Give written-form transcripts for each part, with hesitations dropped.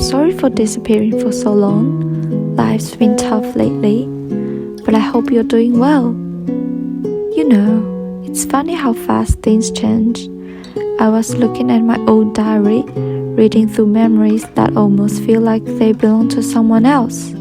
sorry for disappearing for so long. Life's been tough lately, but I hope you're doing well. You know, it's funny how fast things change. I was looking at my old diary, reading through memories that almost feel like they belong to someone else.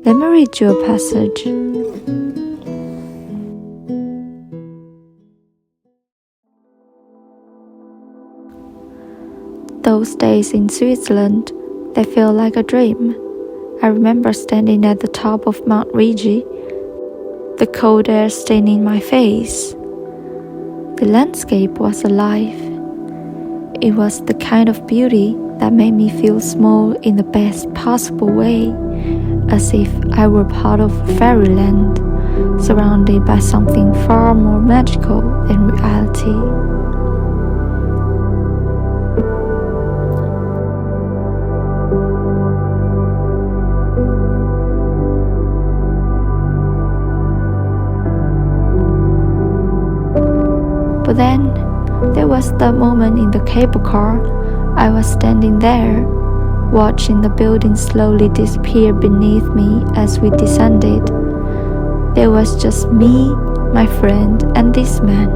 Let me read you a passage. Those days in Switzerland, they feel like a dream. I remember standing at the top of Mount Rigi, the cold air staining my face. The landscape was alive. It was the kind of beauty that made me feel small in the best possible way, as if I were part of fairyland, surrounded by something far more magical than reality. But then, there was that moment in the cable car. I was standing there, watching the building slowly disappear beneath me as we descended. There was just me, my friend, and this man,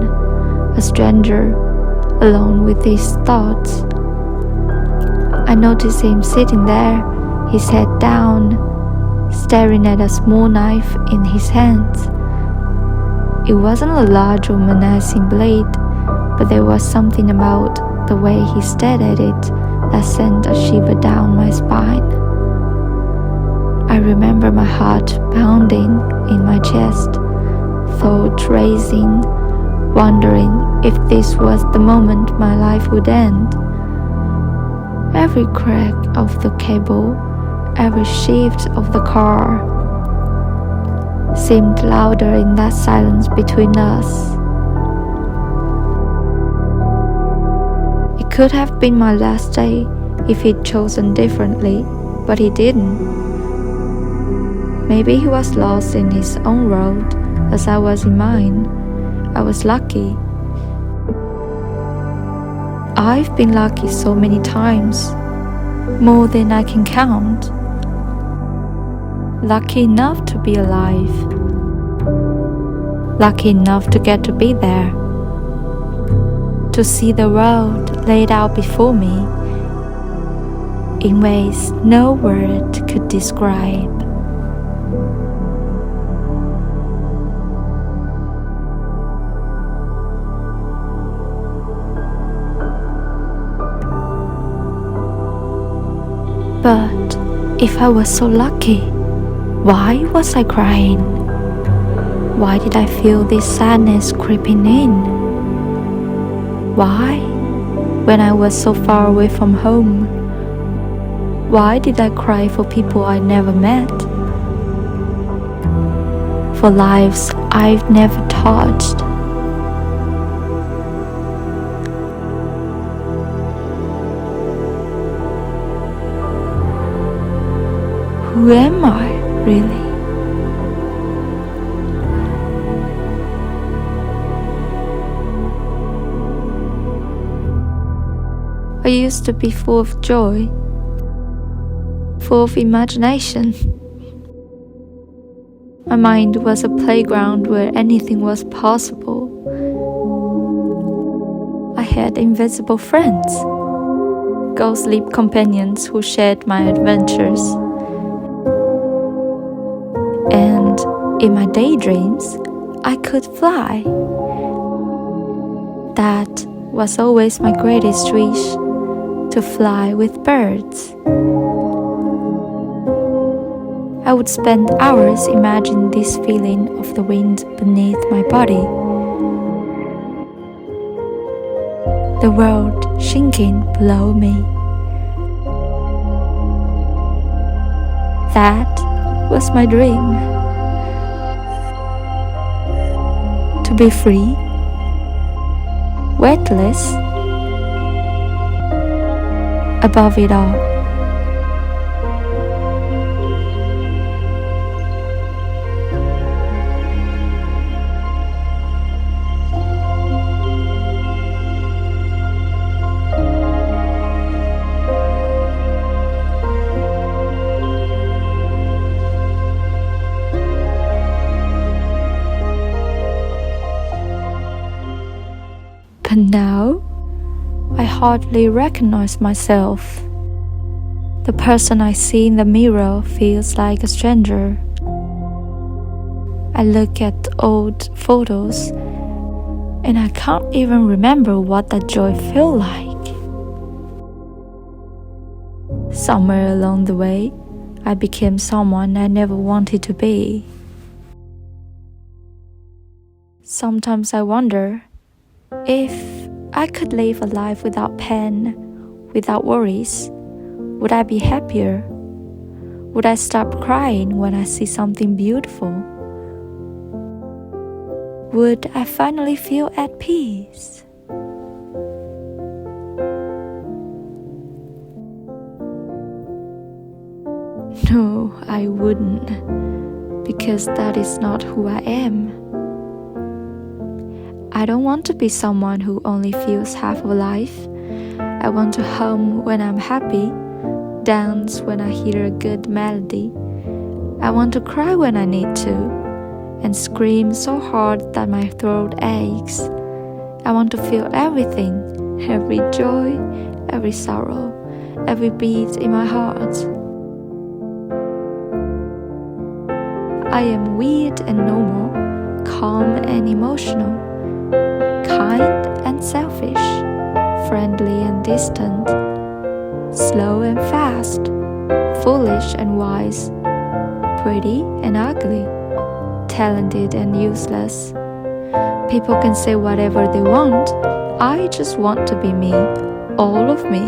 a stranger, alone with his thoughts. I noticed him sitting there, his head down, staring at a small knife in his hands. It wasn't a large or menacing blade, but there was something about the way he stared at it that sent a shiver down my spine. I remember my heart pounding in my chest, thoughts racing, wondering if this was the moment my life would end. Every crack of the cable, every shift of the car seemed louder in that silence between us. It could have been my last day if he'd chosen differently, but he didn't. Maybe he was lost in his own world, as I was in mine. I was lucky. I've been lucky so many times, more than I can count. Lucky enough to be alive. Lucky enough to get to be there. To see the world laid out before me in ways no word could describe. But if I was so lucky, why was I crying? Why did I feel this sadness creeping in? Why, when I was so far away from home? Why did I cry for people I never met? For lives I've never touched? Who am I, really? I used to be full of joy, full of imagination. My mind was a playground where anything was possible. I had invisible friends, ghostly companions who shared my adventures. And in my daydreams, I could fly. That was always my greatest wish, to fly with birds. I would spend hours imagining this feeling of the wind beneath my body, the world shrinking below me. That was my dream. To be free, weightless, above it all. But now, I hardly recognize myself. The person I see in the mirror feels like a stranger. I look at old photos and I can't even remember what that joy felt like. Somewhere along the way, I became someone I never wanted to be. Sometimes I wonder if I could live a life without pain, without worries, would I be happier? Would I stop crying when I see something beautiful? Would I finally feel at peace? No, I wouldn't, because that is not who I am. I don't want to be someone who only feels half of life. I want to hum when I'm happy, dance when I hear a good melody. I want to cry when I need to, and scream so hard that my throat aches. I want to feel everything, every joy, every sorrow, every beat in my heart. I am weird and normal, calm and emotional, kind and selfish, friendly and distant, slow and fast, foolish and wise, pretty and ugly, talented and useless. People can say whatever they want. I just want to be me, all of me,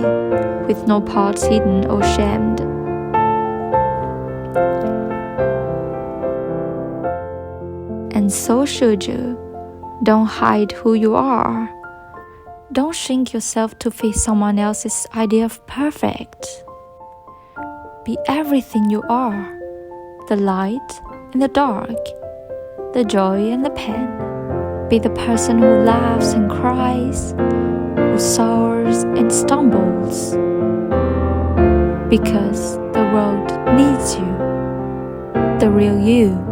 with no parts hidden or shamed. And so should you. Don't hide who you are. Don't shrink yourself to fit someone else's idea of perfect. Be everything you are, the light and the dark, the joy and the pain. Be the person who laughs and cries, who soars and stumbles. Because the world needs you, the real you.